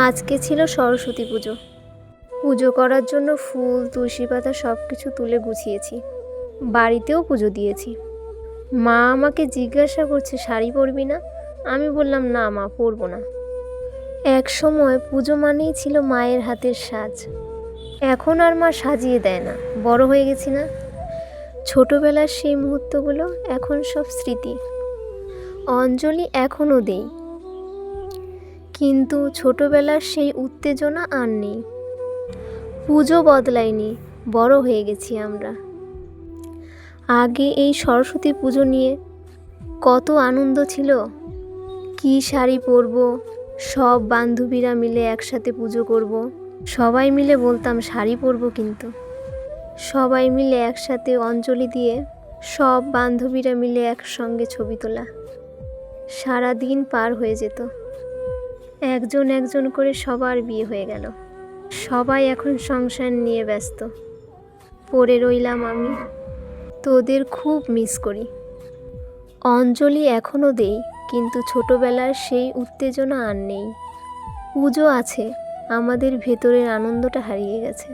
আজকে ছিল সরস্বতী পুজো। পুজো করার জন্য ফুল, তুলসী পাতা সব কিছু তুলে গুছিয়েছি। বাড়িতেও পুজো দিয়েছি। মা আমাকে জিজ্ঞাসা করছে, শাড়ি পরবি না? আমি বললাম, না মা, পরবো না। এক সময় পুজো মানেই ছিল মায়ের হাতের সাজ। এখন আর মা সাজিয়ে দেয় না, বড় হয়ে গেছি না। ছোটবেলার সেই মুহূর্তগুলো এখন সব স্মৃতি। অঞ্জলি এখনও দেই, কিন্তু ছোটবেলার সেই উত্তেজনা আর নেই। পুজো বদলায়নি, বড় হয়ে গেছি আমরা। আগে এই সরস্বতী পুজো নিয়ে কত আনন্দ ছিল। কি শাড়ি পরবো, সব বান্ধবীরা মিলে একসাথে পুজো করব। সবাই মিলে বলতাম শাড়ি পরবো, কিন্তু সবাই মিলে একসাথে অঞ্জলি দিয়ে সব বান্ধবীরা মিলে একসঙ্গে ছবি তোলা। সারা দিন পার হয়ে যেত। একজন একজন করে সবার বিয়ে হয়ে গেল। সবাই এখন সংসার নিয়ে ব্যস্ত। পড়ে রইলাম আমি। তোদের খুব মিস করি। অঞ্জলি এখনও দেই, কিন্তু ছোটবেলার সেই উত্তেজনা আর নেই। পুজো আছে, আমাদের ভেতরের আনন্দটা হারিয়ে গেছে।